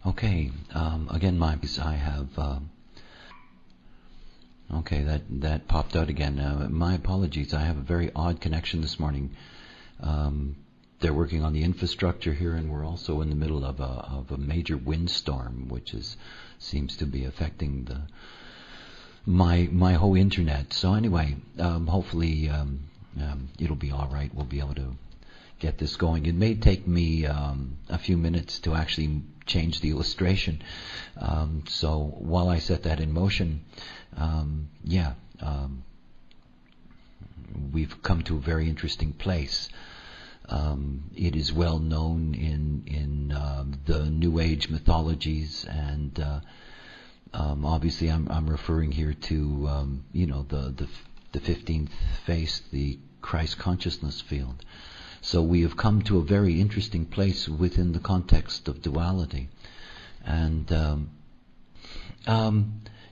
Okay, again, I have, okay, that popped out again. My apologies, I have a very odd connection this morning. They're working on the infrastructure here, and we're also in the middle of a major windstorm, which seems to be affecting my whole internet. So anyway, hopefully it'll be all right. We'll be able to get this going. It may take me a few minutes to actually change the illustration. So while I set that in motion, we've come to a very interesting place. It is well known in the New Age mythologies, and obviously I'm referring here to the 15th face, the Christ consciousness field. So we have come to a very interesting place within the context of duality. And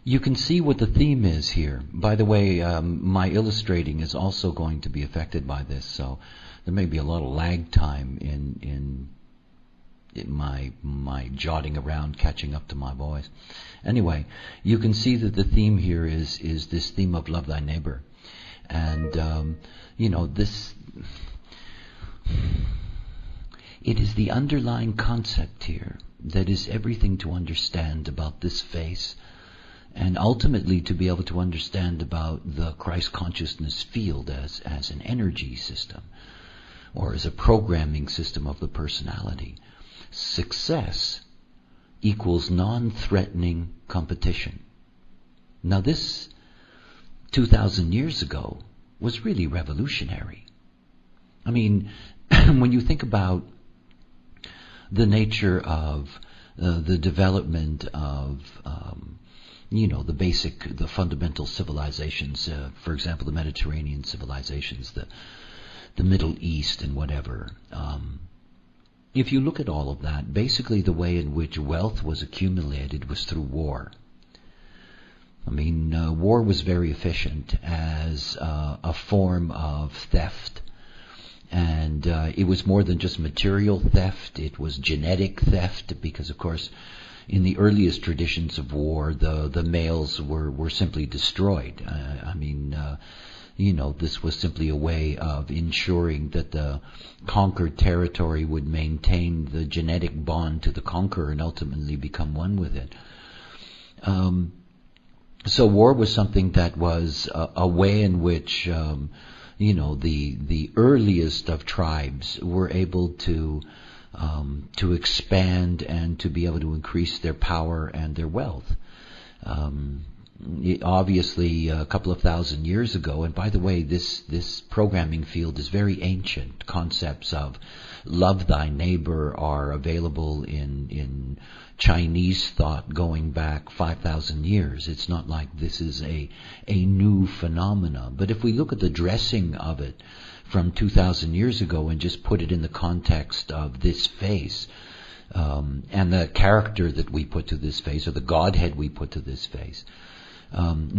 you can see what the theme is here. By the way, my illustrating is also going to be affected by this, so there may be a lot of lag time in my jotting around, catching up to my voice. Anyway, you can see that the theme here is this theme of love thy neighbor. And, this... It is the underlying concept here that is everything to understand about this face, and ultimately to be able to understand about the Christ consciousness field as an energy system, or as a programming system of the personality. Success equals non-threatening competition. Now this, 2,000 years ago, was really revolutionary. I mean, when you think about the nature of the development of, the fundamental civilizations, for example, the Mediterranean civilizations, the Middle East and whatever, if you look at all of that, basically the way in which wealth was accumulated was through war. I mean, war was very efficient as a form of theft. And it was more than just material theft, it was genetic theft, because of course in the earliest traditions of war the males were simply destroyed. This was simply a way of ensuring that the conquered territory would maintain the genetic bond to the conqueror and ultimately become one with it. So war was something that was a way in which the earliest of tribes were able to expand and to be able to increase their power and their wealth. Obviously, a couple of thousand years ago, and by the way, this programming field is very ancient. Concepts of love thy neighbor are available in Chinese thought going back 5,000 years. It's not like this is a new phenomena. But if we look at the dressing of it from 2,000 years ago and just put it in the context of this face, and the character that we put to this face, or the Godhead we put to this face,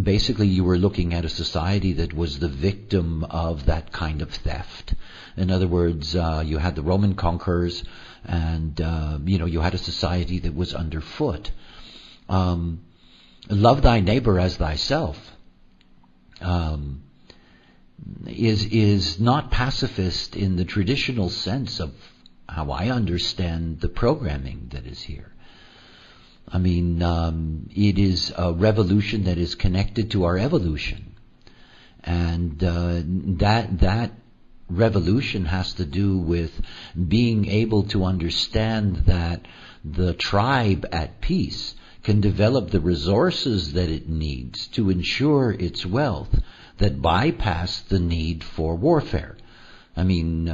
basically you were looking at a society that was the victim of that kind of theft. In other words, you had the Roman conquerors, and you had a society that was underfoot. Love thy neighbor as thyself is not pacifist in the traditional sense of how I understand the programming that is here. I mean, it is a revolution that is connected to our evolution, and that revolution has to do with being able to understand that the tribe at peace can develop the resources that it needs to ensure its wealth that bypass the need for warfare. I mean,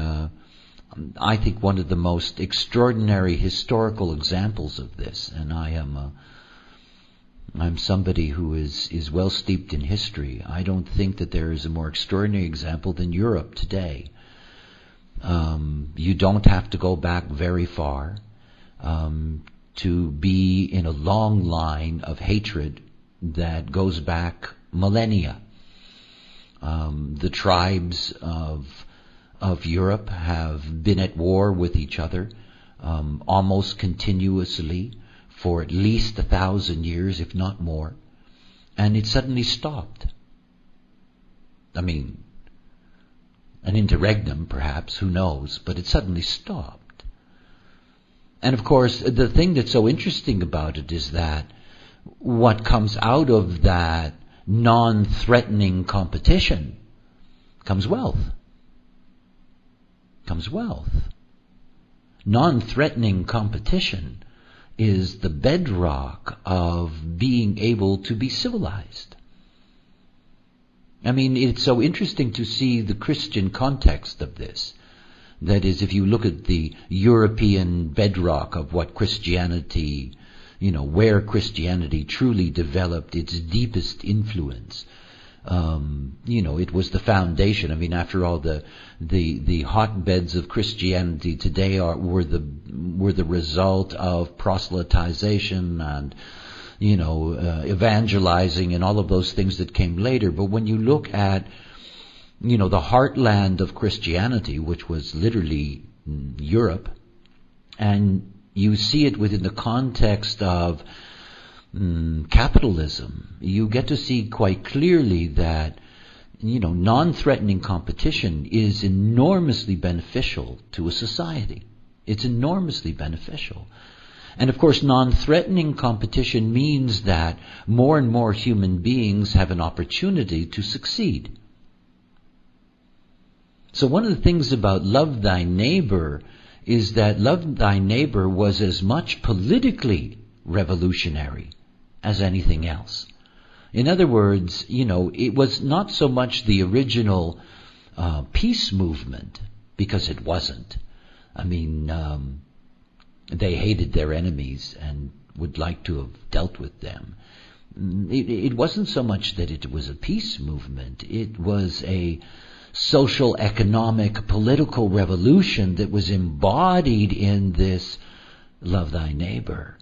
I think one of the most extraordinary historical examples of this, and I'm somebody who is well steeped in history. I don't think that there is a more extraordinary example than Europe today. You don't have to go back very far to be in a long line of hatred that goes back millennia. The tribes of Europe have been at war with each other almost continuously for at least 1,000 years, if not more, and it suddenly stopped. I mean, an interregnum perhaps, who knows, but it suddenly stopped. And of course, the thing that's so interesting about it is that what comes out of that non-threatening competition comes wealth. Comes wealth. Non-threatening competition is the bedrock of being able to be civilized. I mean, it's so interesting to see the Christian context of this. That is, if you look at the European bedrock of what Christianity, where Christianity truly developed its deepest influence, it was the foundation. I mean, after all, the hotbeds of Christianity today were the result of proselytization and evangelizing and all of those things that came later. But when you look at the heartland of Christianity, which was literally Europe, and you see it within the context of capitalism, you get to see quite clearly that non-threatening competition is enormously beneficial to a society. It's enormously beneficial. And of course, non-threatening competition means that more and more human beings have an opportunity to succeed. So one of the things about love thy neighbor is that love thy neighbor was as much politically revolutionary as anything else. In other words, it was not so much the original peace movement, because it wasn't. I mean, they hated their enemies and would like to have dealt with them. It wasn't so much that it was a peace movement. It was a social, economic, political revolution that was embodied in this love thy neighbor.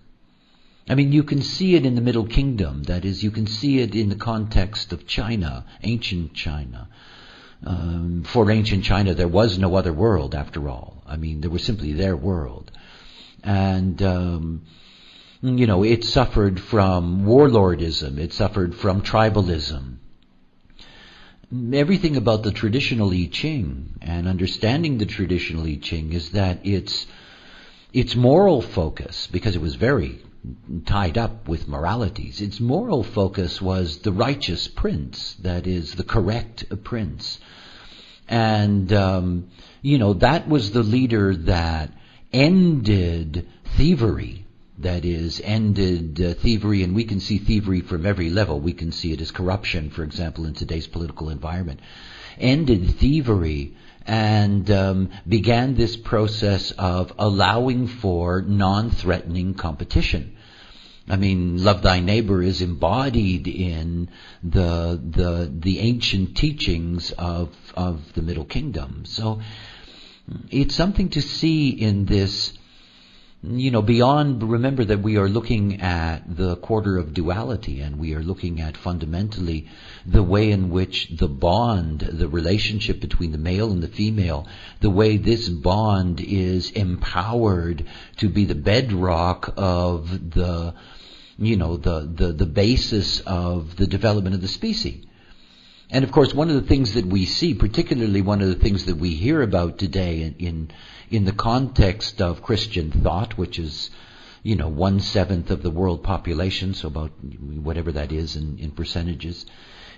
I mean, you can see it in the Middle Kingdom. That is, you can see it in the context of China, ancient China. For ancient China, there was no other world, after all. I mean, there was simply their world. And, it suffered from warlordism. It suffered from tribalism. Everything about the traditional I Ching and understanding the traditional I Ching is that its moral focus, because it was very tied up with moralities, its moral focus was the righteous prince, that is, the correct prince. And, that was the leader that ended thievery. That is, ended thievery, and we can see thievery from every level. We can see it as corruption, for example, in today's political environment. Ended thievery and began this process of allowing for non-threatening competition. I mean, love thy neighbor is embodied in the ancient teachings of the Middle Kingdom. So it's something to see in this. Beyond, remember that we are looking at the quarter of duality, and we are looking at fundamentally the way in which the bond, the relationship between the male and the female, the way this bond is empowered to be the bedrock of the basis of the development of the species. And of course, one of the things that we see, particularly one of the things that we hear about today in the context of Christian thought, which is, 1/7 of the world population, so about whatever that is in percentages.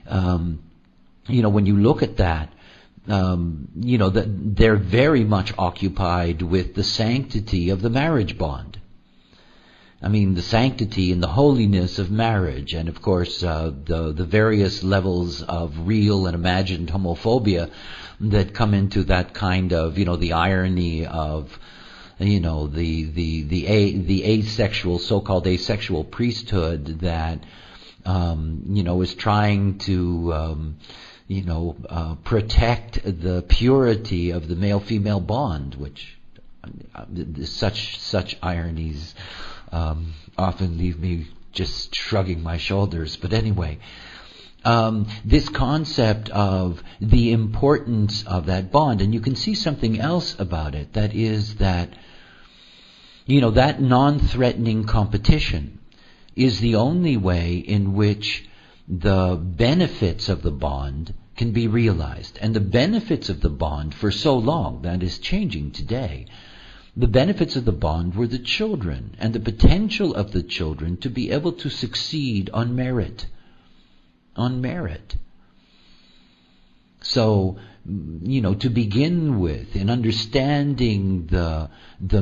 When you look at that, that they're very much occupied with the sanctity of the marriage bond. I mean, the sanctity and the holiness of marriage, and of course, the various levels of real and imagined homophobia that come into that kind of, the irony of, the asexual, so-called asexual priesthood that, is trying to, protect the purity of the male-female bond, which such ironies often leave me just shrugging my shoulders. But anyway, this concept of the importance of that bond, and you can see something else about it, that is that, That non-threatening competition is the only way in which the benefits of the bond can be realized. And the benefits of the bond for so long, that is changing today, the benefits of the bond were the children and the potential of the children to be able to succeed on merit. On merit. So, to begin with, in understanding the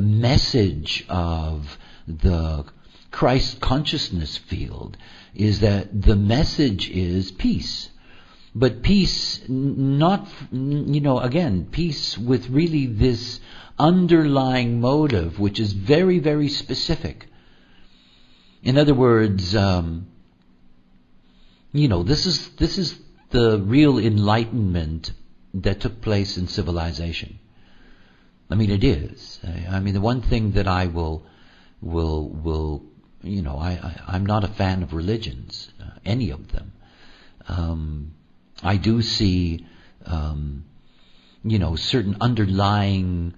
message of the Christ consciousness field, is that the message is peace. But peace, not, again, peace with really this underlying motive, which is very, very specific. In other words, this is the real enlightenment that took place in civilization. I mean, it is. The one thing that I I'm not a fan of religions, any of them. I do see, certain underlying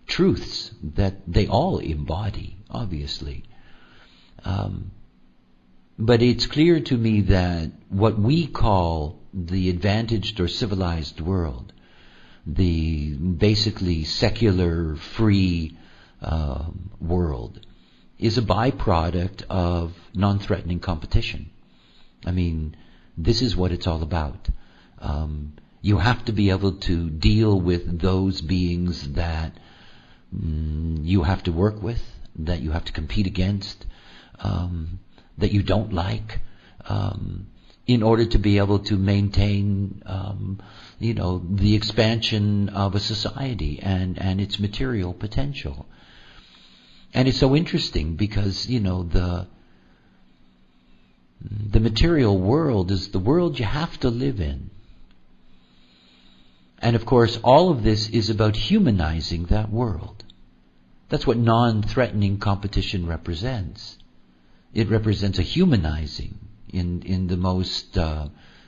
truths that they all embody, obviously. But it's clear to me that what we call the advantaged or civilized world, the basically secular, free world, is a byproduct of non-threatening competition. This is what it's all about. You have to be able to deal with those beings that you have to work with, that you have to compete against, that you don't like, in order to be able to maintain, the expansion of a society and its material potential. And it's so interesting because, the material world is the world you have to live in. And of course, all of this is about humanizing that world. That's what non-threatening competition represents. It represents a humanizing in the most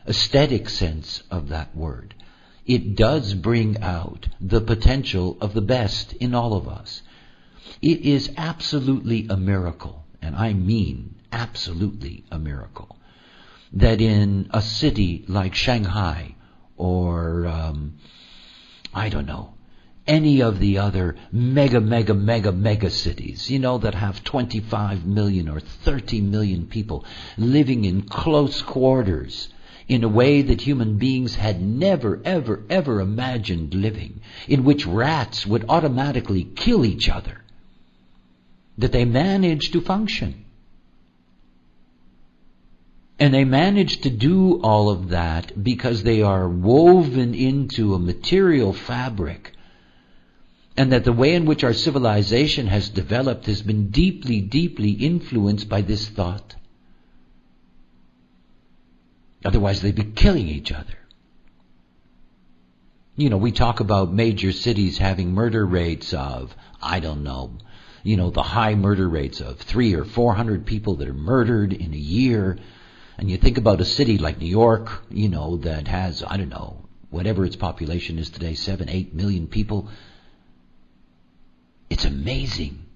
aesthetic sense of that word. It does bring out the potential of the best in all of us. It is absolutely a miracle, and I mean absolutely a miracle, that in a city like Shanghai or, any of the other mega cities, that have 25 million or 30 million people living in close quarters in a way that human beings had never, ever imagined living, in which rats would automatically kill each other, that they managed to function. And they manage to do all of that because they are woven into a material fabric, and that the way in which our civilization has developed has been deeply, deeply influenced by this thought. Otherwise they'd be killing each other. We talk about major cities having murder rates of, the high murder rates of 300 or 400 people that are murdered in a year. And you think about a city like New York, that has, whatever its population is today, 7-8 million people. It's amazing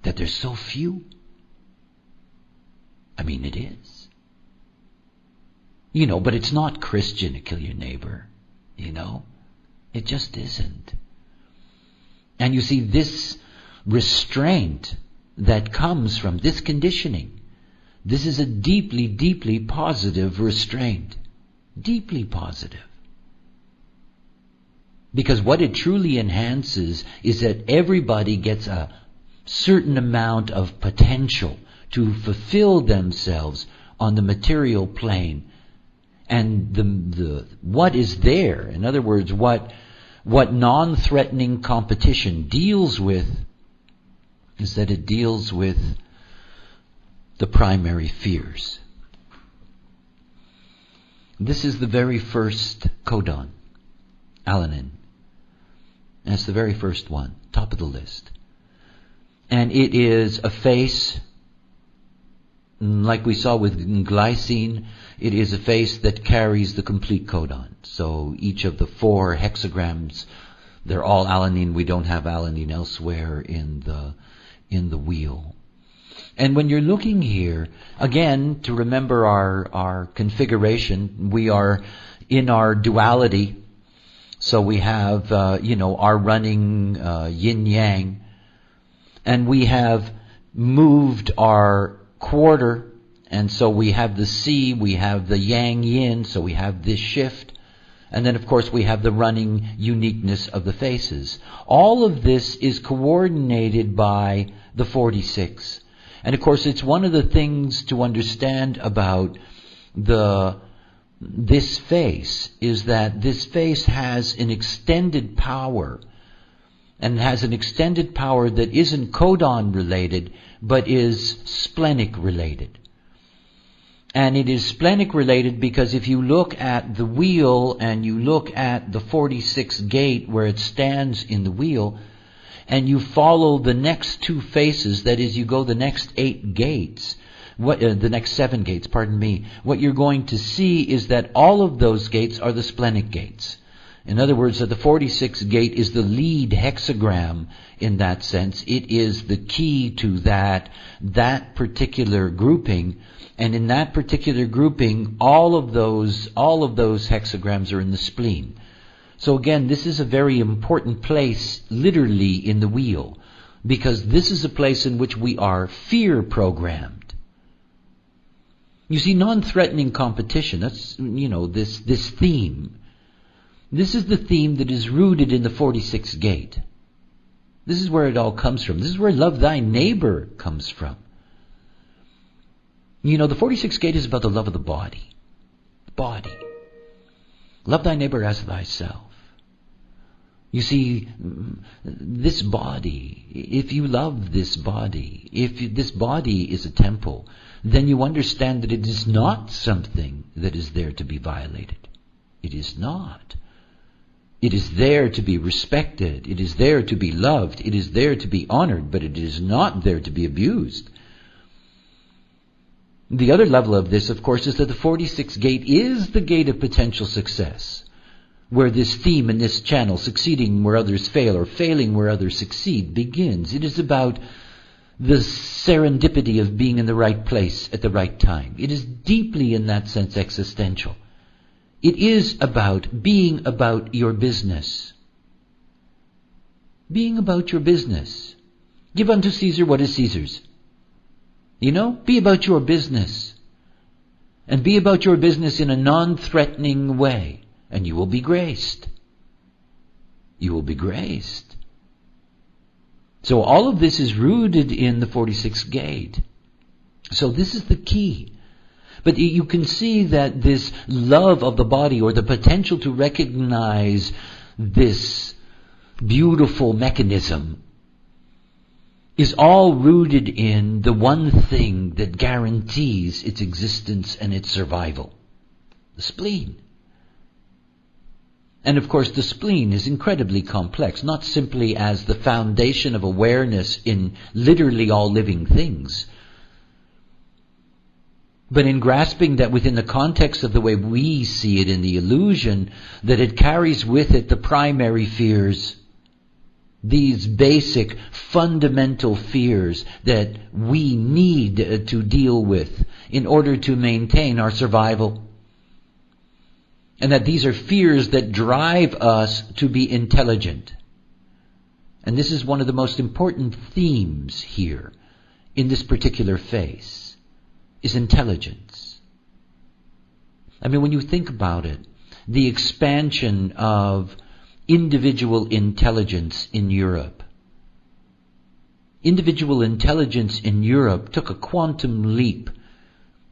that there's so few. It is. But it's not Christian to kill your neighbor, It just isn't. And you see, this restraint that comes from this conditioning, this is a deeply, deeply positive restraint. Deeply positive. Because what it truly enhances is that everybody gets a certain amount of potential to fulfill themselves on the material plane. And the what is there, in other words, what non-threatening competition deals with, is that it deals with the primary fears. This is the very first codon, alanine. That's the very first one, top of the list. And it is a face, like we saw with glycine, it is a face that carries the complete codon. So each of the 4 hexagrams They're all alanine. We don't have alanine elsewhere in the wheel. And when you're looking here, again, to remember our configuration, we are in our duality. So we have, our running yin-yang. And we have moved our quarter. And so we have the Si, we have the yang-yin, so we have this shift. And then, of course, we have the running uniqueness of the faces. All of this is coordinated by the 46. And, of course, it's one of the things to understand about this face is that this face has an extended power, and has an extended power that isn't codon related, but is splenic related. And it is splenic related because if you look at the wheel and you look at the 46 gate where it stands in the wheel, and you follow the next two faces, that is, you go the next 8 gates, the next 7 gates, what you're going to see is that all of those gates are the splenic gates. In other words, that the 46 gate is the lead hexagram in that sense. It is the key to that particular grouping. And in that particular grouping, all of those hexagrams are in the spleen. So again, this is a very important place, literally, in the wheel, because this is a place in which we are fear programmed. You see, non-threatening competition, that's, this theme. This is the theme that is rooted in the 46th gate. This is where it all comes from. This is where love thy neighbor comes from. The 46th gate is about the love of the body. Body. Love thy neighbor as thyself. You see, this body, if you love this body, if this body is a temple, then you understand that it is not something that is there to be violated. It is not. It is there to be respected. It is there to be loved. It is there to be honored, but it is not there to be abused. The other level of this, of course, is that the 46th gate is the gate of potential success, where this theme and this channel, succeeding where others fail or failing where others succeed, begins. It is about the serendipity of being in the right place at the right time. It is deeply, in that sense, existential. It is about being about your business. Being about your business. Give unto Caesar what is Caesar's. Be about your business. And be about your business in a non-threatening way. And you will be graced. You will be graced. So all of this is rooted in the 46th gate. So this is the key. But you can see that this love of the body, or the potential to recognize this beautiful mechanism, is all rooted in the one thing that guarantees its existence and its survival. The spleen. And of course the spleen is incredibly complex, not simply as the foundation of awareness in literally all living things, but in grasping that within the context of the way we see it in the illusion, that it carries with it the primary fears, these basic fundamental fears that we need to deal with in order to maintain our survival. And that these are fears that drive us to be intelligent. And this is one of the most important themes here in this particular phase, is intelligence. I mean, when you think about it, the expansion of individual intelligence in Europe. Individual intelligence in Europe took a quantum leap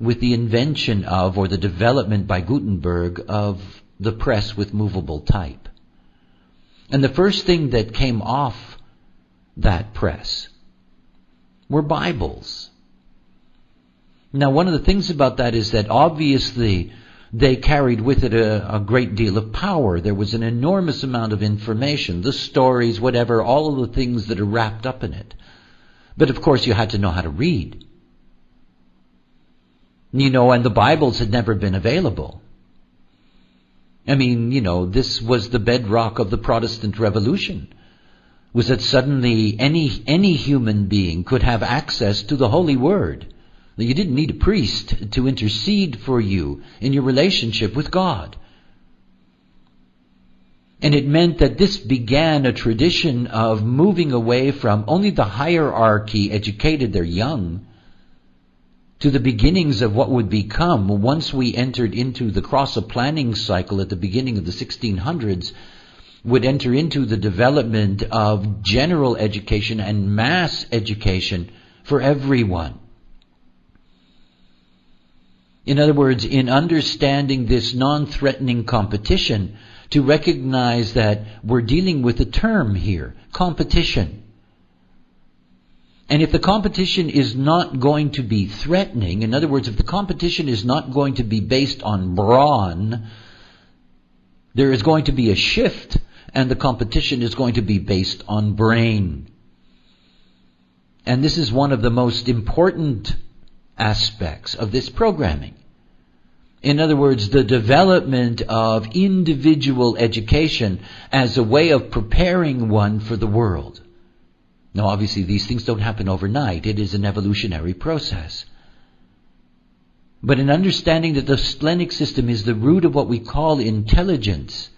with the invention of, or the development by Gutenberg of, the press with movable type. And the first thing that came off that press were Bibles. Now, one of the things about that is that obviously they carried with it a great deal of power. There was an enormous amount of information, the stories, whatever, all of the things that are wrapped up in it. But of course you had to know how to read. And the Bibles had never been available. I mean, this was the bedrock of the Protestant Revolution, was that suddenly any human being could have access to the Holy Word. That you didn't need a priest to intercede for you in your relationship with God. And it meant that this began a tradition of moving away from only the hierarchy educated their young to the beginnings of what would become, once we entered into the cross-planning cycle at the beginning of the 1600s, would enter into the development of general education and mass education for everyone. In other words, in understanding this non-threatening competition, to recognize that we're dealing with a term here, competition. And if the competition is not going to be threatening, in other words, if the competition is not going to be based on brawn, there is going to be a shift, and the competition is going to be based on brain. And this is one of the most important aspects of this programming. In other words, the development of individual education as a way of preparing one for the world. Now, obviously, these things don't happen overnight. It is an evolutionary process. But in understanding that the splenic system is the root of what we call intelligence,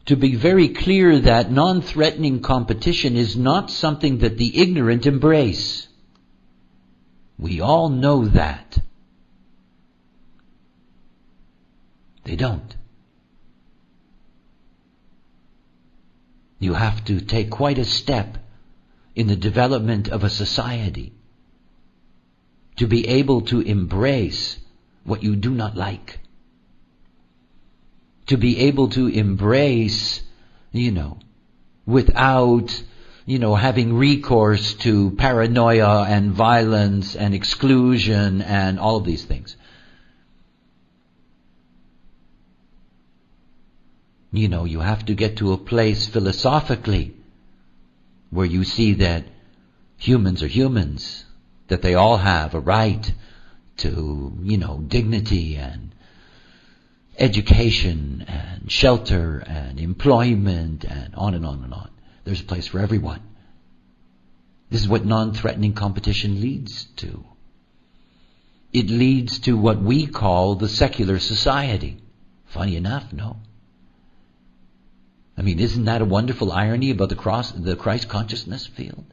to be very clear that non-threatening competition is not something that the ignorant embrace. We all know that. They don't. You have to take quite a step in the development of a society to be able to embrace what you do not like. To be able to embrace, without, having recourse to paranoia and violence and exclusion and all of these things. You have to get to a place philosophically where you see that humans are humans, that they all have a right to, dignity and education and shelter and employment and on and on and on. There's a place for everyone. This is what non-threatening competition leads to. It leads to what we call the secular society. Funny enough, no? I mean, isn't that a wonderful irony about the Christ consciousness field?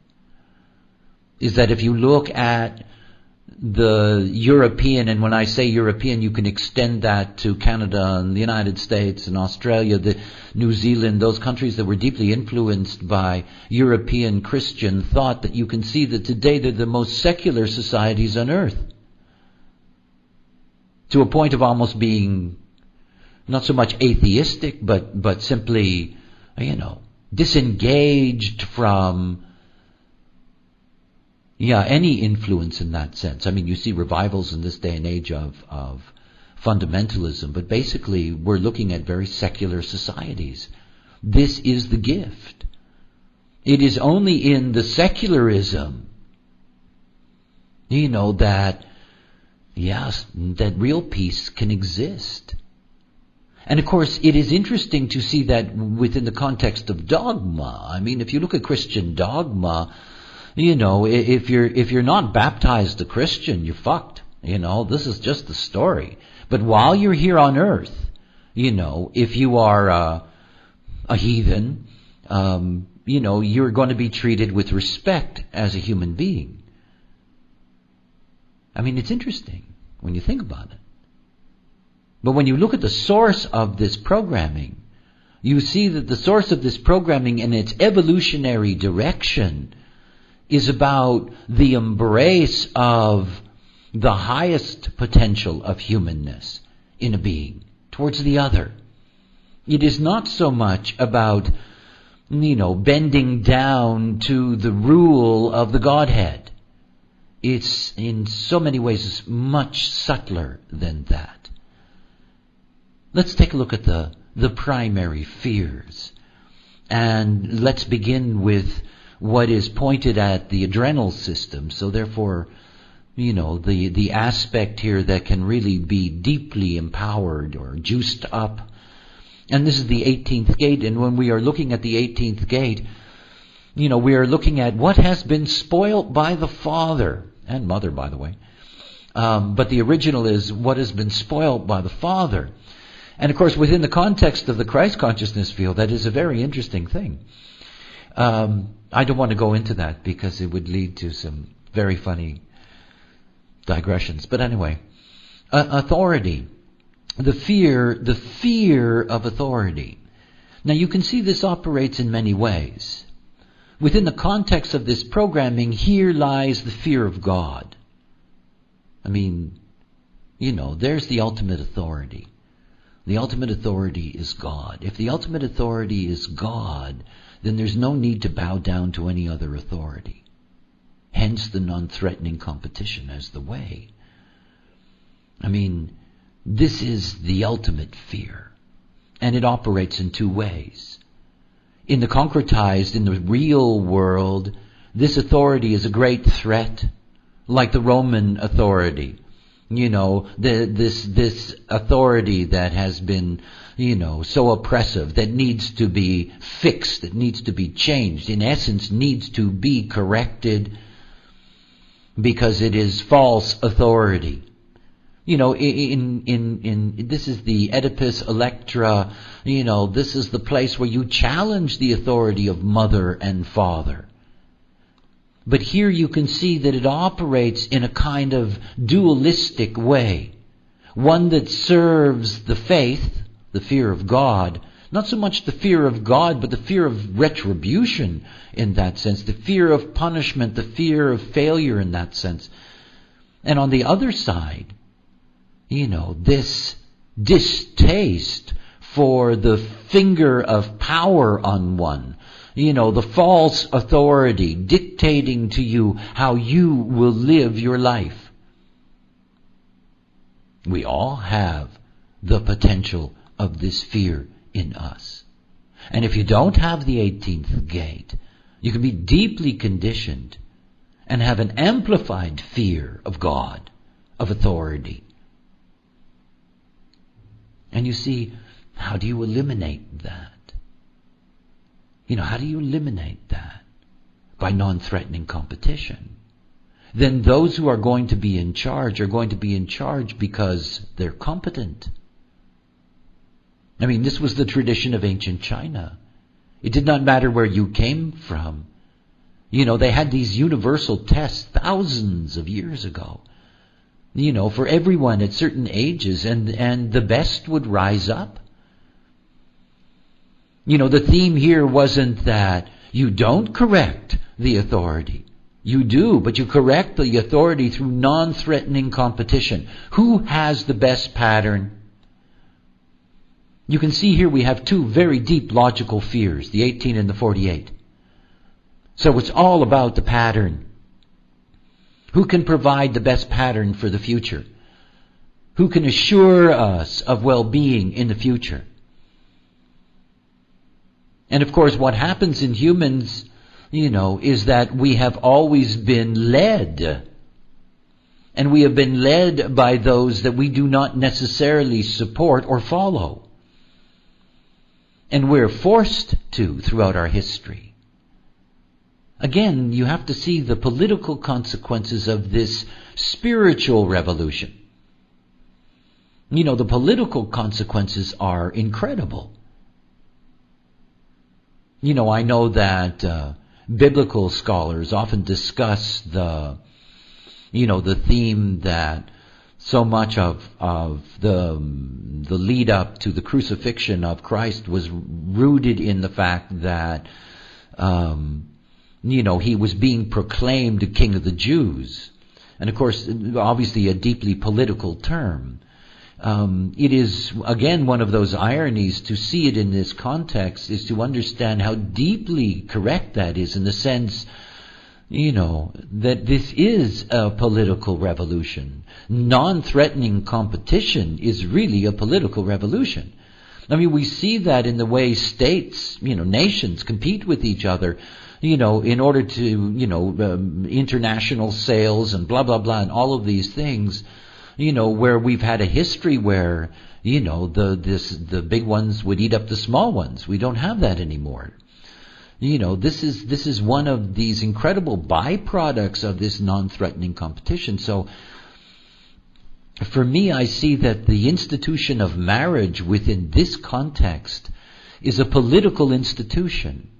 Is that if you look at the European, and when I say European, you can extend that to Canada and the United States and Australia, New Zealand, those countries that were deeply influenced by European Christian thought, that you can see that today they're the most secular societies on earth. To a point of almost being not so much atheistic, but simply, disengaged from any influence in that sense. I mean, you see revivals in this day and age of fundamentalism, but basically we're looking at very secular societies. This is the gift. It is only in the secularism, that real peace can exist. And of course, it is interesting to see that within the context of dogma. I mean, if you look at Christian dogma, if you're not baptized a Christian, you're fucked. This is just the story. But while you're here on earth, if you are a heathen, you're going to be treated with respect as a human being. I mean, it's interesting when you think about it. But when you look at the source of this programming, you see that the source of this programming and its evolutionary direction is about the embrace of the highest potential of humanness in a being towards the other. It is not so much about, bending down to the rule of the Godhead. It's in so many ways much subtler than that. Let's take a look at the primary fears. And let's begin with what is pointed at the adrenal system. So therefore, the aspect here that can really be deeply empowered or juiced up And this is the 18th gate, and when we are looking at the 18th gate, we are looking at what has been spoilt by the father, and mother, by the way. But the original is what has been spoilt by the father. And of course, within the context of the Christ consciousness field, that is a very interesting thing. I don't want to go into that because it would lead to some very funny digressions. But anyway, authority. The fear of authority. Now you can see this operates in many ways. Within the context of this programming, here lies the fear of God. I mean, there's the ultimate authority. The ultimate authority is God. If the ultimate authority is God, then there's no need to bow down to any other authority. Hence the non-threatening competition as the way. I mean, this is the ultimate fear. And it operates in two ways. In the concretized, in the real world, this authority is a great threat, like the Roman authority. This authority that has been, so oppressive, that needs to be fixed, that needs to be changed, in essence needs to be corrected because it is false authority. This is the Oedipus Electra, this is the place where you challenge the authority of mother and father. But here you can see that it operates in a kind of dualistic way. One that serves the faith, the fear of God, not so much the fear of God, but the fear of retribution in that sense, the fear of punishment, the fear of failure in that sense. And on the other side, this distaste for the finger of power on one, the false authority dictating to you how you will live your life. We all have the potential of this fear in us. And if you don't have the 18th gate, you can be deeply conditioned and have an amplified fear of God, of authority. And you see, how do you eliminate that? How do you eliminate that? By non-threatening competition. Then those who are going to be in charge are going to be in charge because they're competent. I mean, this was the tradition of ancient China. It did not matter where you came from. They had these universal tests thousands of years ago. For everyone at certain ages, and the best would rise up. The theme here wasn't that you don't correct the authority. You do, but you correct the authority through non-threatening competition. Who has the best pattern? You can see here we have two very deep logical fears, the 18 and the 48. So it's all about the pattern. Who can provide the best pattern for the future? Who can assure us of well-being in the future? And of course, what happens in humans, is that we have always been led. And we have been led by those that we do not necessarily support or follow. And we're forced to throughout our history. Again, you have to see the political consequences of this spiritual revolution. The political consequences are incredible. I know that biblical scholars often discuss the theme that so much of the lead up to the crucifixion of Christ was rooted in the fact that he was being proclaimed King of the Jews. And of course, obviously a deeply political term. It is, again, one of those ironies to see it in this context is to understand how deeply correct that is in the sense, that this is a political revolution. Non-threatening competition is really a political revolution. I mean, we see that in the way states, nations compete with each other, in order to, international sales and blah, blah, blah, and all of these things. where we've had a history where, the big ones would eat up the small ones. We don't have that anymore. This is one of these incredible byproducts of this non-threatening competition. So, for me, I see that the institution of marriage within this context is a political institution.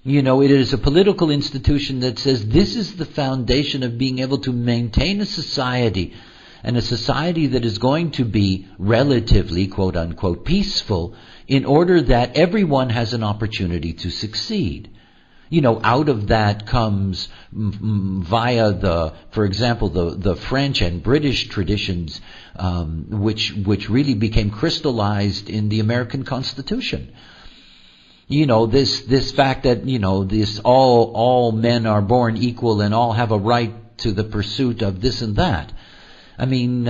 It is a political institution that says this is the foundation of being able to maintain a society, and a society that is going to be relatively, quote unquote, peaceful, in order that everyone has an opportunity to succeed. Out of that comes via for example, the French and British traditions, which really became crystallized in the American Constitution. This fact that, this all men are born equal and all have a right to the pursuit of this and that. I mean,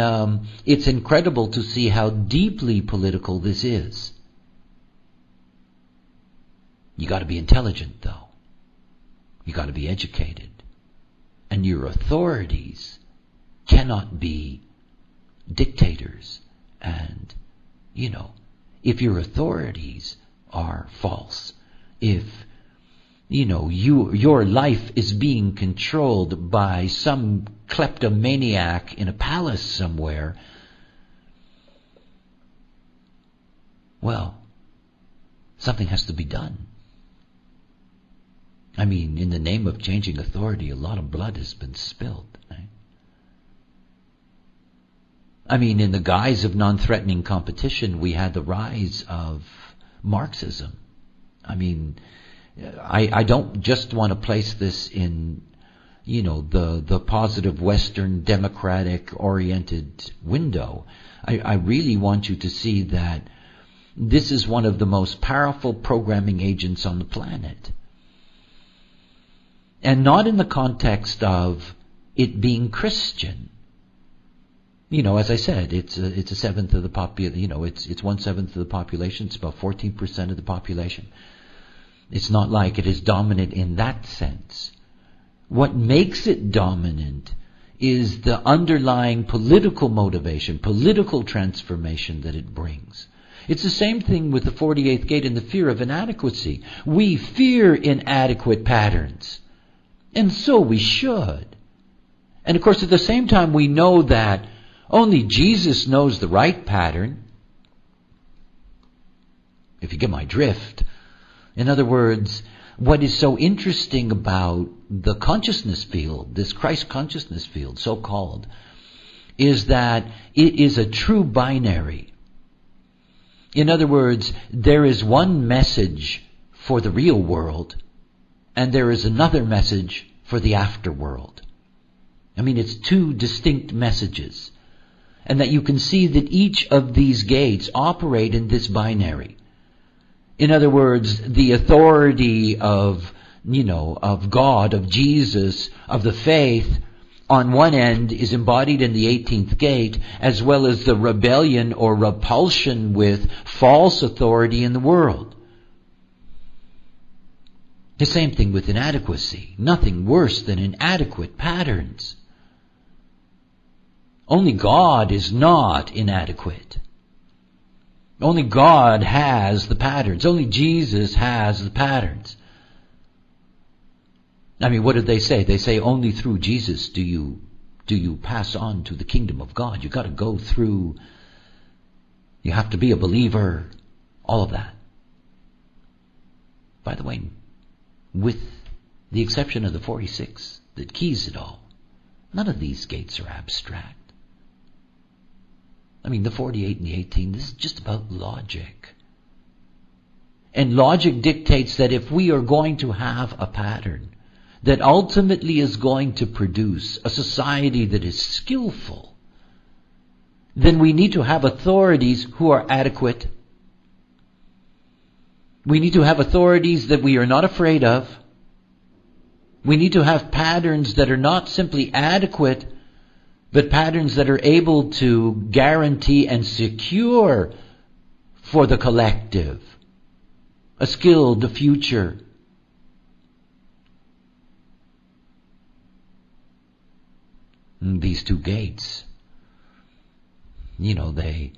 it's incredible to see how deeply political this is. You got to be intelligent, though. You got to be educated. And your authorities cannot be dictators. And, if your authorities are false, if, your life is being controlled by some kleptomaniac in a palace somewhere, well, something has to be done. I mean, in the name of changing authority, a lot of blood has been spilled. Right? I mean, in the guise of non-threatening competition, we had the rise of Marxism. I mean, I don't just want to place this in, the positive Western democratic-oriented window. I really want you to see that this is one of the most powerful programming agents on the planet. And not in the context of it being Christian. As I said, it's a seventh of the population. It's 1/7 of the population. It's about 14% of the population. It's not like it is dominant in that sense. What makes it dominant is the underlying political motivation, political transformation that it brings. It's the same thing with the 48th gate and the fear of inadequacy. We fear inadequate patterns. And so we should. And of course, at the same time, we know that only Jesus knows the right pattern. If you get my drift. In other words, what is so interesting about the consciousness field, this Christ consciousness field, so-called, is that it is a true binary. In other words, there is one message for the real world, and there is another message for the afterworld. I mean, it's two distinct messages. And that you can see that each of these gates operate in this binary. In other words, the authority of God, of Jesus, of the faith, on one end is embodied in the 18th gate, as well as the rebellion or repulsion with false authority in the world. The same thing with inadequacy. Nothing worse than inadequate patterns. Only God is not inadequate. Only God has the patterns. Only Jesus has the patterns. I mean, what did they say? They say only through Jesus do you pass on to the kingdom of God. You got to go through. You have to be a believer. All of that. By the way, with the exception of the 46 that keys it all, none of these gates are abstract. I mean, the 48 and the 18, this is just about logic. And logic dictates that if we are going to have a pattern that ultimately is going to produce a society that is skillful, then we need to have authorities who are adequate. We need to have authorities that we are not afraid of. We need to have patterns that are not simply adequate, but patterns that are able to guarantee and secure for the collective a skilled future. These two gates They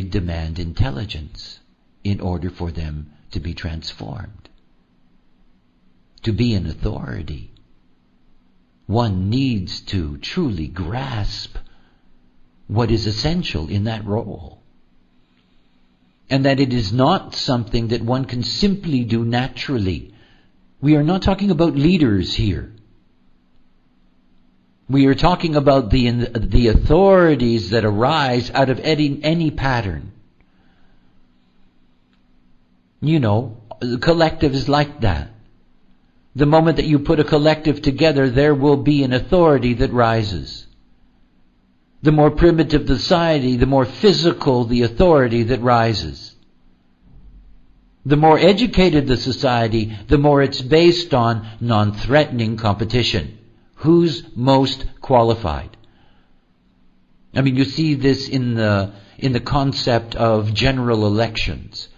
demand intelligence in order for them to be transformed. To be an authority, one needs to truly grasp what is essential in that role. And that it is not something that one can simply do naturally. We are not talking about leaders here. We are talking about the authorities that arise out of any pattern. The collective is like that. The moment that you put a collective together, there will be an authority that rises. The more primitive the society, the more physical the authority that rises. The more educated the society, the more it's based on non-threatening competition. Who's most qualified? You see this in the concept of general elections.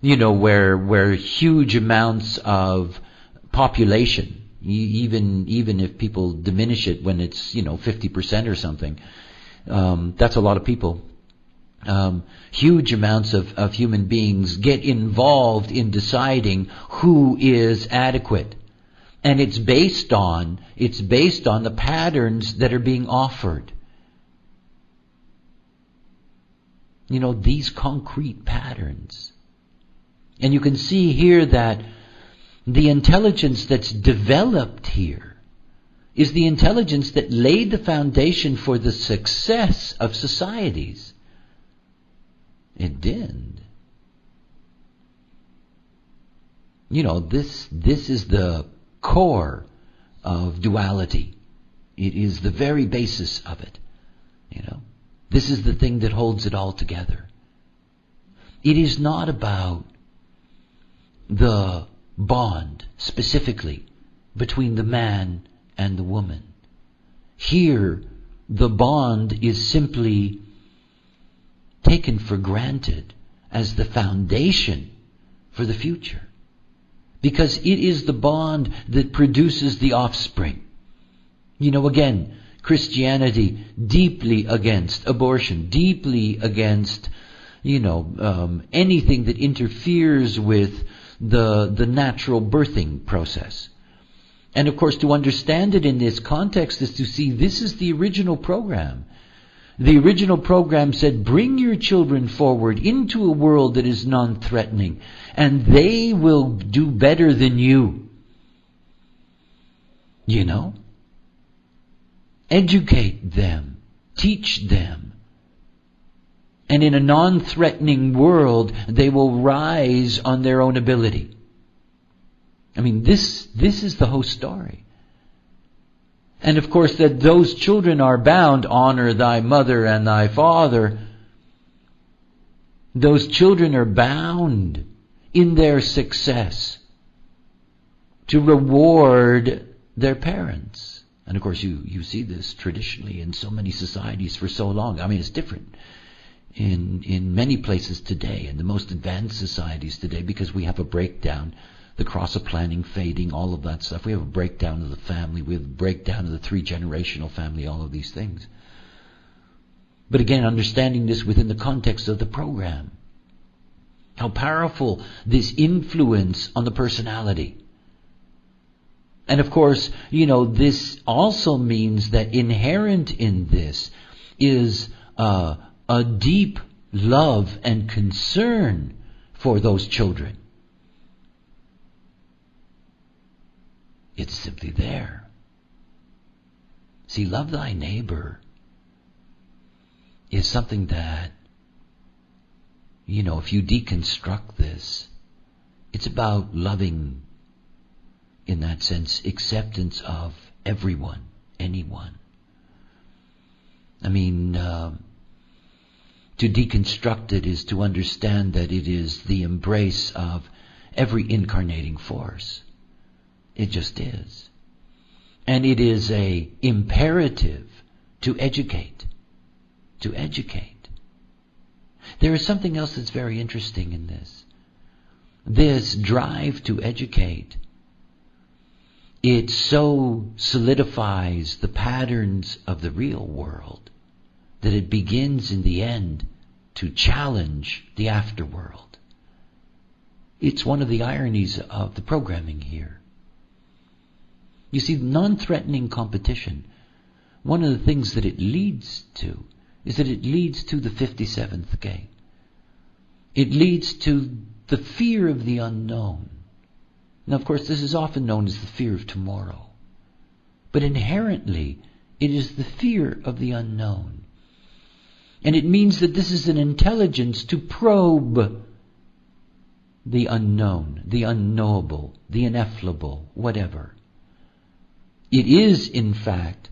Where huge amounts of population, even if people diminish it when it's 50% or something, that's a lot of people. Huge amounts of human beings get involved in deciding who is adequate, and it's based on the patterns that are being offered. These concrete patterns, and you can see here that the intelligence that's developed here is the intelligence that laid the foundation for the success of societies. It did. This is the core of duality. It is the very basis of it. This is the thing that holds it all together. It is not about the bond specifically between the man and the woman. Here, the bond is simply taken for granted as the foundation for the future, because it is the bond that produces the offspring. Again, Christianity deeply against abortion, deeply against anything that interferes with the natural birthing process. And of course, to understand it in this context is to see this is the original program. The original program said, bring your children forward into a world that is non-threatening, and they will do better than you. Educate them, teach them. And in a non-threatening world, they will rise on their own ability. This is the whole story. And of course, that those children are bound, honor thy mother and thy father. Those children are bound in their success to reward their parents. And of course, you see this traditionally in so many societies for so long. It's different in many places today, in the most advanced societies today, because we have a breakdown, the cross-planning fading, all of that stuff. We have a breakdown of the family, we have a breakdown of the 3-generational family, all of these things. But again, understanding this within the context of the program, how powerful this influence on the personality. And of course, this also means that inherent in this is a deep love and concern for those children. It's simply there. See, love thy neighbor is something that, if you deconstruct this, it's about loving, in that sense, acceptance of everyone, anyone. To deconstruct it is to understand that it is the embrace of every incarnating force. It just is. And it is a imperative to educate. To educate. There is something else that's very interesting in this. This drive to educate, it so solidifies the patterns of the real world that it begins in the end to challenge the afterworld. It's one of the ironies of the programming here. You see, non-threatening competition, one of the things that it leads to is that it leads to the 57th gate. It leads to the fear of the unknown. Now, of course, this is often known as the fear of tomorrow. But inherently, it is the fear of the unknown. And it means that this is an intelligence to probe the unknown, the unknowable, the ineffable, whatever. It is, in fact,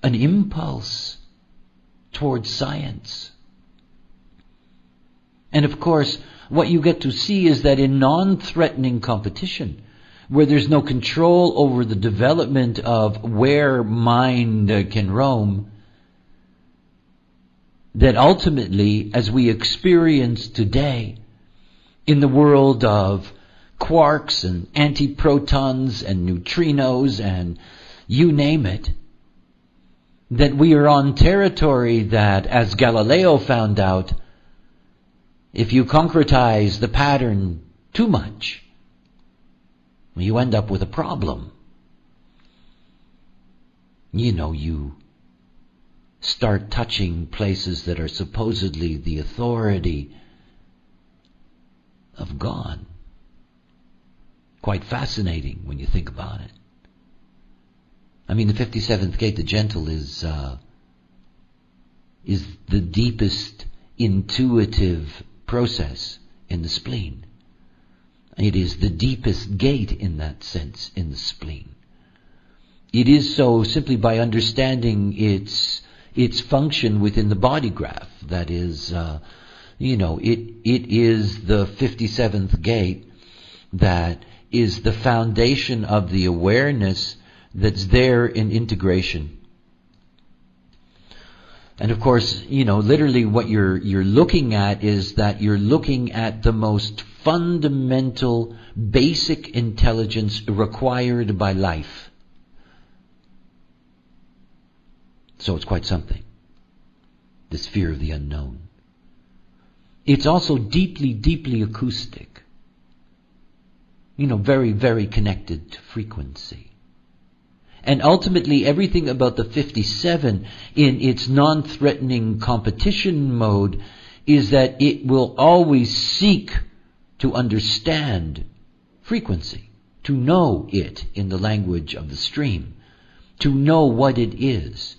an impulse towards science. And of course, what you get to see is that in non-threatening competition, where there's no control over the development of where mind can roam, that ultimately, as we experience today, in the world of quarks and antiprotons and neutrinos and you name it, that we are on territory that, as Galileo found out, if you concretize the pattern too much, you end up with a problem. You start touching places that are supposedly the authority of God. Quite fascinating when you think about it. I mean, the 57th gate, the gentle, is the deepest intuitive process in the spleen. It is the deepest gate in that sense in the spleen. It is so simply by understanding its function within the body graph. That is, it is the 57th gate that is the foundation of the awareness that's there in integration. And of course, literally what you're looking at is that you're looking at the most fundamental, basic intelligence required by life. So it's quite something, this fear of the unknown. It's also deeply, deeply acoustic. Very, very connected to frequency. And ultimately, everything about the 57 in its non-threatening competition mode is that it will always seek to understand frequency, to know it in the language of the stream, to know what it is,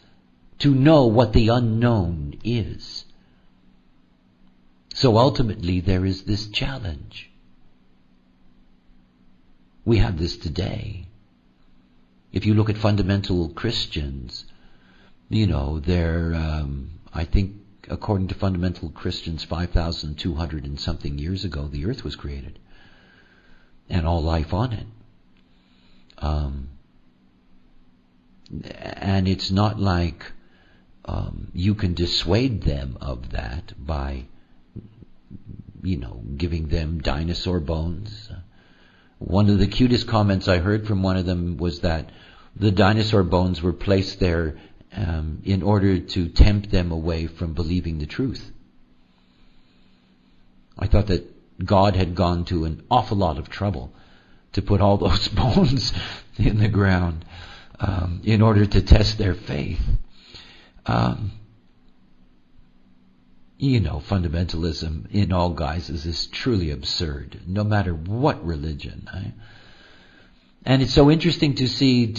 to know what the unknown is. So ultimately, there is this challenge. We have this today. If you look at fundamental Christians, they're, I think, according to fundamental Christians, 5,200 and something years ago, the earth was created. And all life on it. And it's not like you can dissuade them of that by, giving them dinosaur bones. One of the cutest comments I heard from one of them was that the dinosaur bones were placed there in order to tempt them away from believing the truth. I thought that God had gone to an awful lot of trouble to put all those bones in the ground in order to test their faith. Fundamentalism in all guises is truly absurd, no matter what religion. And it's so interesting to see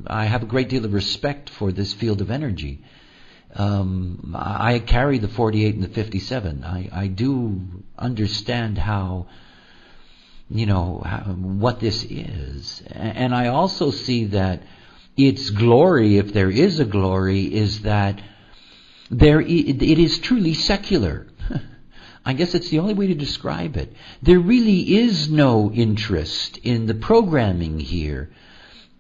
I have a great deal of respect for this field of energy. I carry the 48 and the 57. I do understand how, what this is. And I also see that its glory, if there is a glory, is that it is truly secular. I guess it's the only way to describe it. There really is no interest in the programming here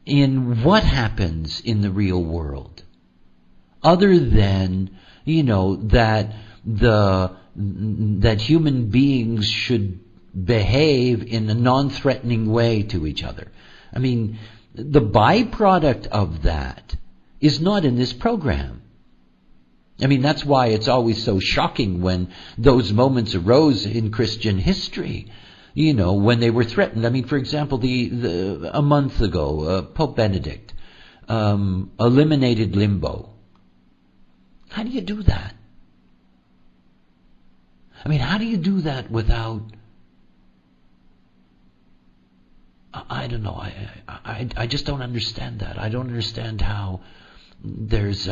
in what happens in the real world, other than, that human beings should behave in a non-threatening way to each other. I mean, the byproduct of that is not in this program. I mean, that's why it's always so shocking when those moments arose in Christian history, when they were threatened. I mean, for example, a month ago, Pope Benedict eliminated limbo. How do you do that? I mean, how do you do that without... I don't know. I just don't understand that. I don't understand how there's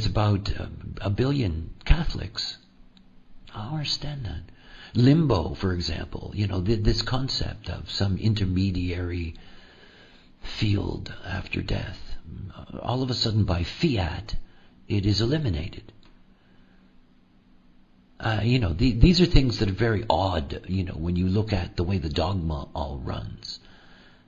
about a billion Catholics. I don't understand that. Limbo, for example, this concept of some intermediary field after death. All of a sudden, by fiat, it is eliminated. These are things that are very odd, when you look at the way the dogma all runs.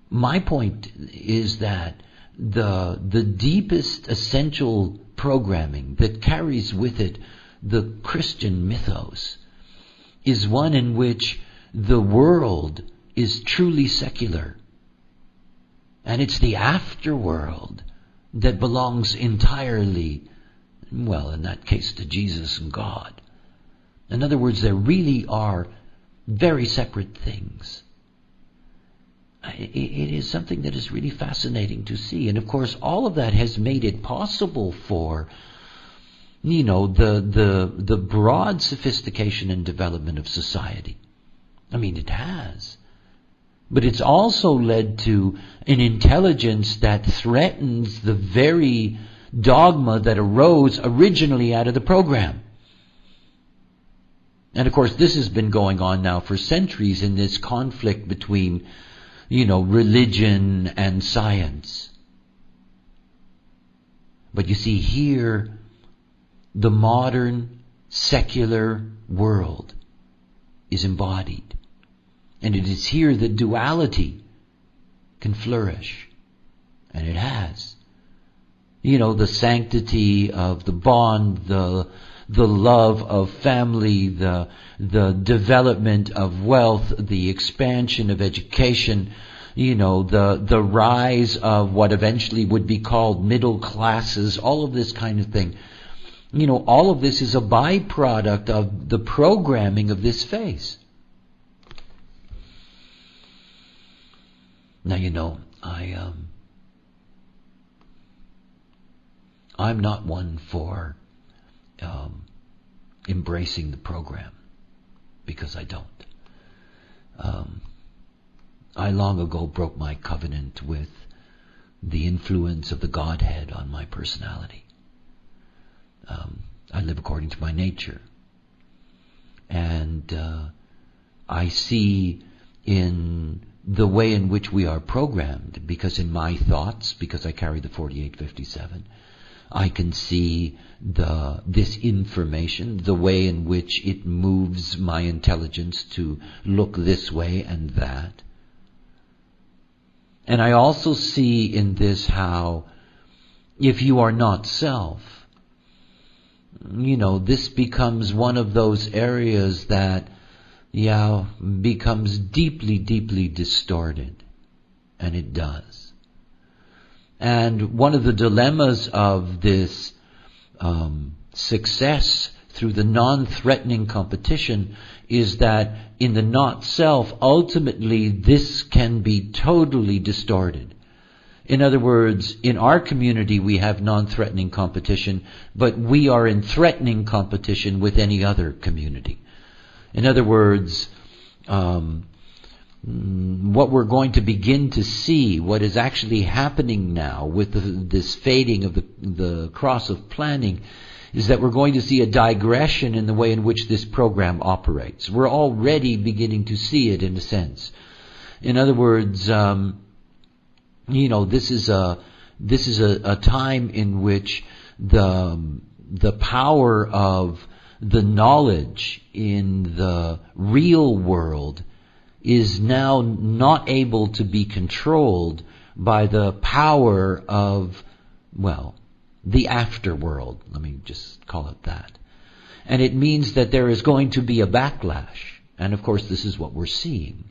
My point is that the deepest essential programming that carries with it the Christian mythos is one in which the world is truly secular. And it's the afterworld that belongs entirely, well, in that case, to Jesus and God. In other words, there really are very separate things. It is something that is really fascinating to see. And of course, all of that has made it possible for, the broad sophistication and development of society. I mean, it has. But it's also led to an intelligence that threatens the very dogma that arose originally out of the program. And of course, this has been going on now for centuries in this conflict between, religion and science. But you see, here, the modern secular world is embodied. And it is here that duality can flourish. And it has. The sanctity of the bond, the love of family, the development of wealth, the expansion of education, the rise of what eventually would be called middle classes, all of this kind of thing. All of this is a byproduct of the programming of this phase. Now, I'm not one for embracing the program, because I don't. I long ago broke my covenant with the influence of the Godhead on my personality. I live according to my nature. And I see in the way in which we are programmed, because in my thoughts, because I carry the 4857, I can see this information, the way in which it moves my intelligence to look this way and that. And I also see in this how, if you are not self, this becomes one of those areas that, becomes deeply, deeply distorted. And it does. And one of the dilemmas of this success through the non-threatening competition is that in the not-self, ultimately this can be totally distorted. In other words, in our community we have non-threatening competition, but we are in threatening competition with any other community. In other words, what we're going to begin to see, what is actually happening now with this fading of the cross of planning, is that we're going to see a digression in the way in which this program operates. We're already beginning to see it in a sense. In other words, this is a time in which the power of the knowledge in the real world is now not able to be controlled by the power of, the afterworld. Let me just call it that. And it means that there is going to be a backlash. And of course this is what we're seeing.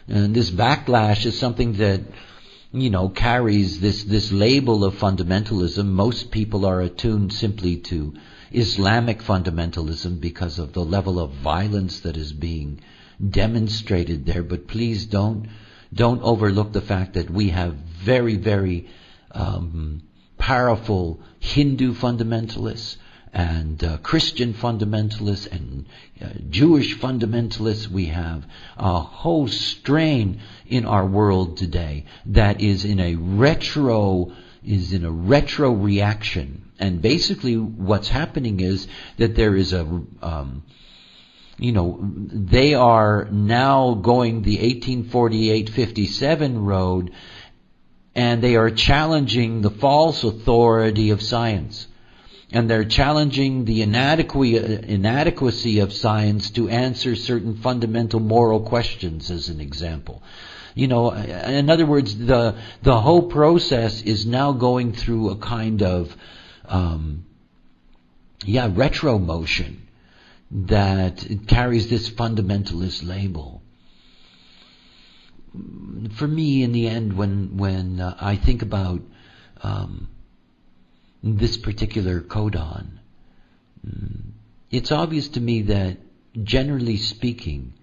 And this backlash is something that, carries this label of fundamentalism. Most people are attuned simply to Islamic fundamentalism because of the level of violence that is being demonstrated there. But please don't overlook the fact that we have very, very powerful Hindu fundamentalists and Christian fundamentalists and Jewish fundamentalists. We have a whole strain in our world today that is in a retro reaction. And basically what's happening is that there is they are now going the 1848-57 road, and they are challenging the false authority of science. And they're challenging the inadequacy of science to answer certain fundamental moral questions, as an example. In other words, the whole process is now going through a kind of retro motion that carries this fundamentalist label. For me, in the end, when I think about this particular codon, it's obvious to me that, generally speaking,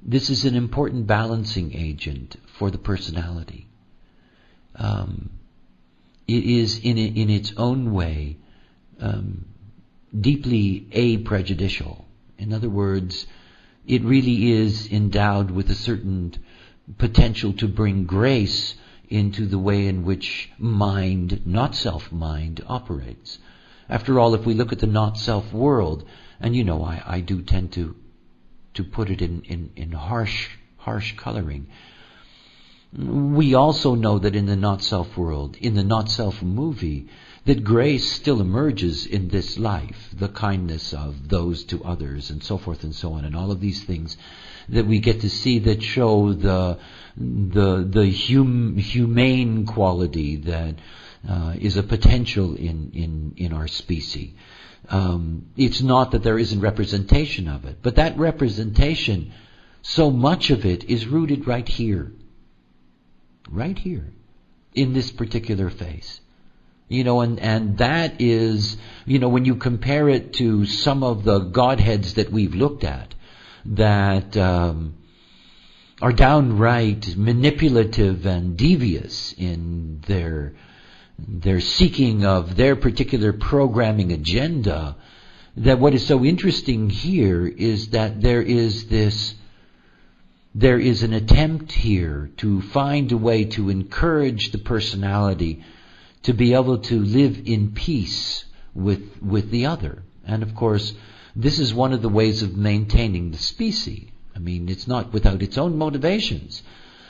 this is an important balancing agent for the personality. It is, in its own way, deeply a-prejudicial. In other words, it really is endowed with a certain potential to bring grace into the way in which mind, not self-mind, operates. After all, if we look at the not-self world, and I do tend to put it in harsh coloring, we also know that in the not-self world, in the not-self movie, that grace still emerges in this life, the kindness of those to others, and so forth and so on, and all of these things that we get to see that show the humane quality that is a potential in our species. It's not that there isn't representation of it, but that representation, so much of it is rooted right here, in this particular face. And that is, when you compare it to some of the Godheads that we've looked at, that are downright manipulative and devious in their seeking of their particular programming agenda, that what is so interesting here is that there is an attempt here to find a way to encourage the personality to be able to live in peace with the other. And of course, this is one of the ways of maintaining the species. I mean, it's not without its own motivations.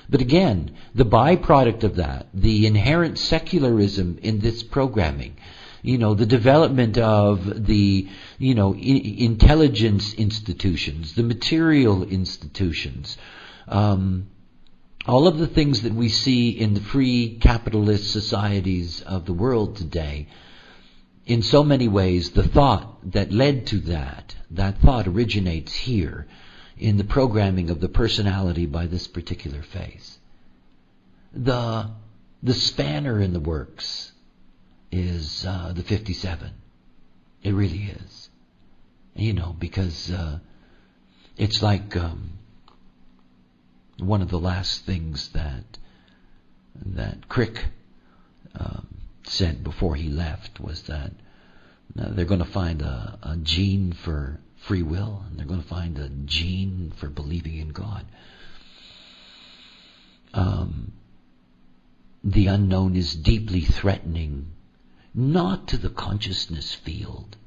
But again, the byproduct of that, the inherent secularism in this programming, the development of the, intelligence institutions, the material institutions, all of the things that we see in the free capitalist societies of the world today, in so many ways, the thought that led to that thought originates here in the programming of the personality by this particular face. The spanner in the works is the 57. It really is. Because it's like one of the last things that Crick said before he left was that they're going to find a gene for free will, and they're going to find a gene for believing in God. The unknown is deeply threatening, not to the consciousness field,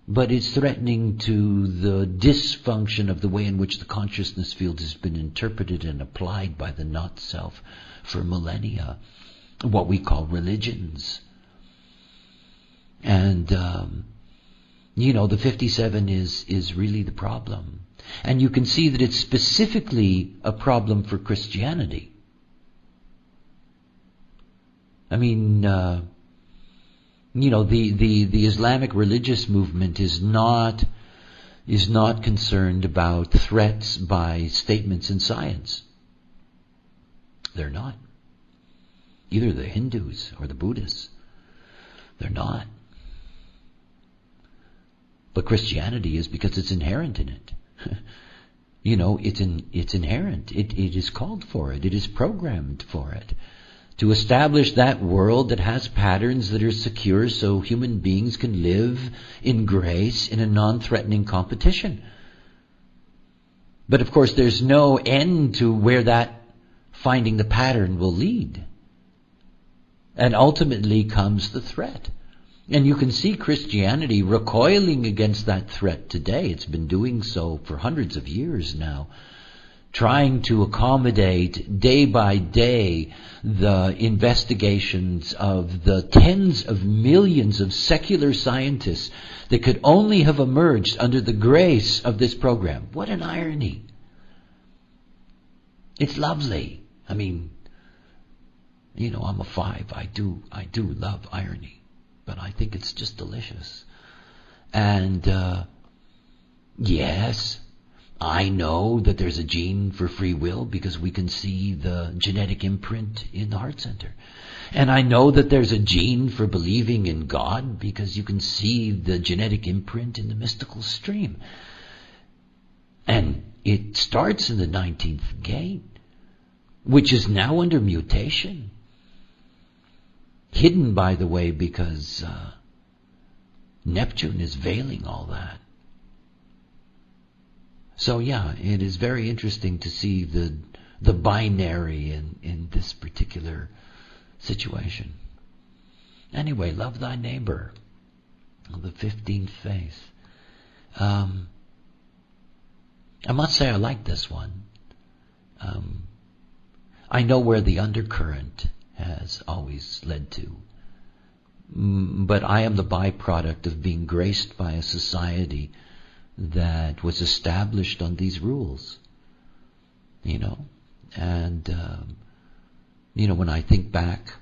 but it's threatening to the dysfunction of the way in which the consciousness field has been interpreted and applied by the not-self for millennia, what we call religions. And, the 57 is really the problem. And you can see that it's specifically a problem for Christianity. I mean, the Islamic religious movement is not concerned about threats by statements in science. They're not. Either the Hindus or the Buddhists. They're not. But Christianity is, because it's inherent in it. It's inherent. It is called for it. It is programmed for it. To establish that world that has patterns that are secure so human beings can live in grace in a non-threatening competition. But of course there's no end to where that finding the pattern will lead. And ultimately comes the threat. And you can see Christianity recoiling against that threat today. It's been doing so for hundreds of years now, trying to accommodate day by day the investigations of the tens of millions of secular scientists that could only have emerged under the grace of this program. What an irony. It's lovely. I mean, I'm a 5. I do love irony. But I think it's just delicious. And yes, I know that there's a gene for free will because we can see the genetic imprint in the heart center. And I know that there's a gene for believing in God because you can see the genetic imprint in the mystical stream. And it starts in the 19th gate, which is now under mutation. Hidden, by the way, because Neptune is veiling all that. So yeah, it is very interesting to see the binary in this particular situation. Anyway, love thy neighbor. The 15th faith. I must say I like this one. I know where the undercurrent has always led to. But I am the byproduct of being graced by a society that was established on these rules. And when I think back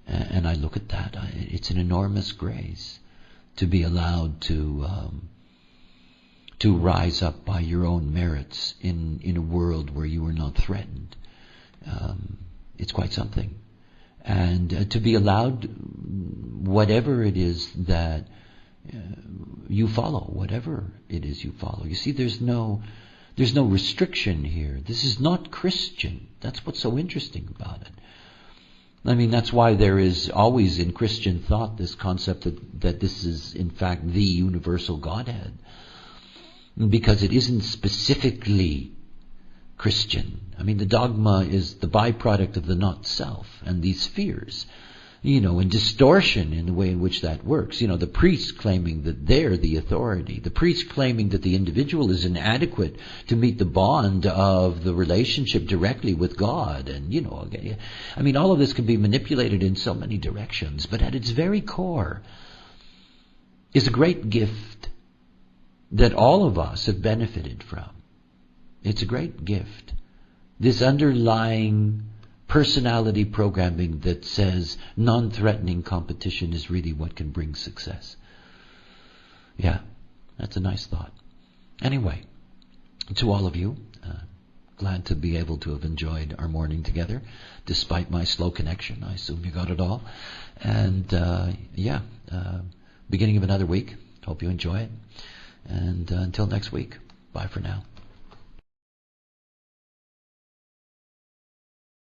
and I look at that, it's an enormous grace to be allowed to rise up by your own merits in a world where you are not threatened. It's quite something. And to be allowed whatever it is that you follow, whatever it is you follow. You see, there's no restriction here. This is not Christian. That's what's so interesting about it. I mean, that's why there is always in Christian thought this concept that this is in fact the universal Godhead. Because it isn't specifically Christian. I mean, the dogma is the byproduct of the not-self and these fears, and distortion in the way in which that works. The priest claiming that they're the authority, the priest claiming that the individual is inadequate to meet the bond of the relationship directly with God. And, I mean, all of this can be manipulated in so many directions, but at its very core is a great gift that all of us have benefited from. It's a great gift. This underlying personality programming that says non-threatening competition is really what can bring success. Yeah, that's a nice thought. Anyway, to all of you, glad to be able to have enjoyed our morning together, despite my slow connection. I assume you got it all. And beginning of another week. Hope you enjoy it. And until next week, bye for now.